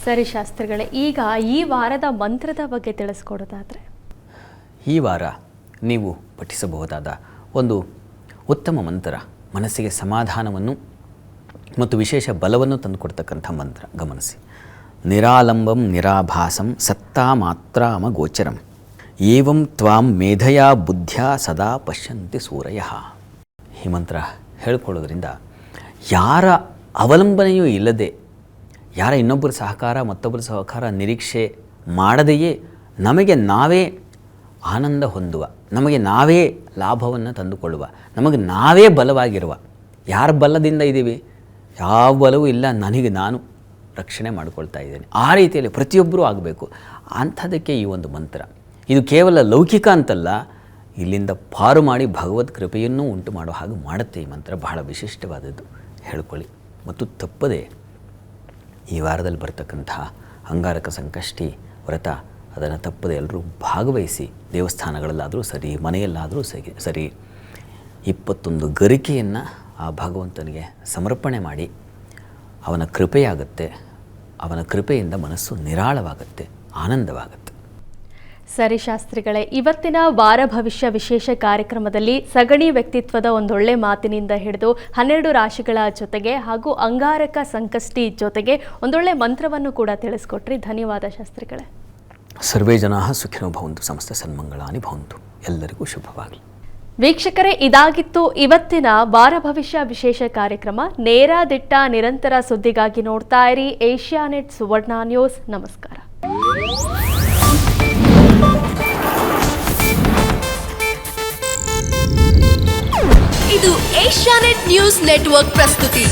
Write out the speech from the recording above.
ಸರಿ ಶಾಸ್ತ್ರಿಗಳೇ, ಈಗ ಈ ವಾರದ ಮಂತ್ರದ ಬಗ್ಗೆ ತಿಳಿಸ್ಕೊಡೋದಾದರೆ? ಈ ವಾರ ನೀವು ಪಠಿಸಬಹುದಾದ ಒಂದು ಉತ್ತಮ ಮಂತ್ರ, ಮನಸ್ಸಿಗೆ ಸಮಾಧಾನವನ್ನು ಮತ್ತು ವಿಶೇಷ ಬಲವನ್ನು ತಂದುಕೊಡ್ತಕ್ಕಂಥ ಮಂತ್ರ. ಗಮನಿಸಿ. ನಿರಾಲಂಬಂ ನಿರಾಭಾಸಂ ಸತ್ತಾ ಮಾತ್ರಾಮ ಗೋಚರಂ ಏವಂ ತ್ವಾಂ ಮೇಧಯಾ ಬುದ್ಧ್ಯ ಸದಾ ಪಶ್ಯಂತಿ ಸೂರಯಃ. ಈ ಮಂತ್ರ ಹೇಳ್ಕೊಳ್ಳೋದ್ರಿಂದ ಯಾರ ಅವಲಂಬನೆಯೂ ಇಲ್ಲದೆ, ಯಾರ ಇನ್ನೊಬ್ಬರ ಸಹಕಾರ ಮತ್ತೊಬ್ಬರ ಸಹಕಾರ ನಿರೀಕ್ಷೆ ಮಾಡದೆಯೇ ನಮಗೆ ನಾವೇ ಆನಂದ ಹೊಂದುವ, ನಮಗೆ ನಾವೇ ಲಾಭವನ್ನು ತಂದುಕೊಳ್ಳುವ, ನಮಗೆ ನಾವೇ ಬಲವಾಗಿರುವ, ಯಾರ ಬಲದಿಂದ ಇದ್ದೀವಿ? ಯಾವ ಬಲವೂ ಇಲ್ಲ, ನನಗೆ ನಾನು ರಕ್ಷಣೆ ಮಾಡಿಕೊಳ್ತಾ ಇದ್ದೇನೆ. ಆ ರೀತಿಯಲ್ಲಿ ಪ್ರತಿಯೊಬ್ಬರೂ ಆಗಬೇಕು. ಅಂಥದಕ್ಕೆ ಈ ಒಂದು ಮಂತ್ರ. ಇದು ಕೇವಲ ಲೌಕಿಕ ಅಂತಲ್ಲ, ಇಲ್ಲಿಂದ ಪಾರು ಮಾಡಿ ಭಗವದ್ ಕೃಪೆಯನ್ನು ಉಂಟು ಮಾಡೋ ಹಾಗೆ ಮಾಡುತ್ತೆ. ಈ ಮಂತ್ರ ಬಹಳ ವಿಶಿಷ್ಟವಾದದ್ದು. ಹೇಳ್ಕೊಳ್ಳಿ. ಮತ್ತು ತಪ್ಪದೆ ಈ ವಾರದಲ್ಲಿ ಬರ್ತಕ್ಕಂತಹ ಅಂಗಾರಕ ಸಂಕಷ್ಟಿ ವ್ರತ, ಅದನ್ನು ತಪ್ಪದೆ ಎಲ್ಲರೂ ಭಾಗವಹಿಸಿ, ದೇವಸ್ಥಾನಗಳಲ್ಲಾದರೂ ಸರಿ, ಮನೆಯಲ್ಲಾದರೂ ಸರಿ 21 ಗರಿಕೆಯನ್ನು ಆ ಭಗವಂತನಿಗೆ ಸಮರ್ಪಣೆ ಮಾಡಿ, ಅವನ ಕೃಪೆಯಾಗುತ್ತೆ. ಅವನ ಕೃಪೆಯಿಂದ ಮನಸ್ಸು ನಿರಾಳವಾಗುತ್ತೆ, ಆನಂದವಾಗುತ್ತೆ. ಸರಿ ಶಾಸ್ತ್ರಿಗಳೇ, ಇವತ್ತಿನ ವಾರ ಭವಿಷ್ಯ ವಿಶೇಷ ಕಾರ್ಯಕ್ರಮದಲ್ಲಿ ಸಗಣಿ ವ್ಯಕ್ತಿತ್ವದ ಒಂದೊಳ್ಳೆ ಮಾತಿನಿಂದ ಹಿಡಿದು 12 ರಾಶಿಗಳ ಜೊತೆಗೆ ಹಾಗೂ ಅಂಗಾರಕ ಸಂಕಷ್ಟಿ ಜೊತೆಗೆ ಒಂದೊಳ್ಳೆ ಮಂತ್ರವನ್ನು ಕೂಡ ತಿಳಿಸ್ಕೊಟ್ರಿ. ಧನ್ಯವಾದ ಶಾಸ್ತ್ರಿಗಳೇ. ಸರ್ವೇ ಜನಾಃ ಸುಖಿನೋ ಭವಂತು, ಸಮಸ್ತ ಸನ್ಮಂಗಳಾನಿ ಭವಂತು. ಎಲ್ಲರಿಗೂ ಶುಭವಾಗಲಿ. ವೀಕ್ಷಕರೇ, ಇದಾಗಿತ್ತು ಇವತ್ತಿನ ವಾರ ಭವಿಷ್ಯ ವಿಶೇಷ ಕಾರ್ಯಕ್ರಮ. ನೇರ ದಿಟ್ಟ ನಿರಂತರ ಸುದ್ದಿಗಾಗಿ ನೋಡ್ತಾ ಇರಿ ಏಷ್ಯಾನೆಟ್ ಸುವರ್ಣ ನ್ಯೂಸ್. ನಮಸ್ಕಾರ. ಇದು ಏಷ್ಯಾನೆಟ್ ನ್ಯೂಸ್ ನೆಟ್ವರ್ಕ್ ಪ್ರಸ್ತುತಿ.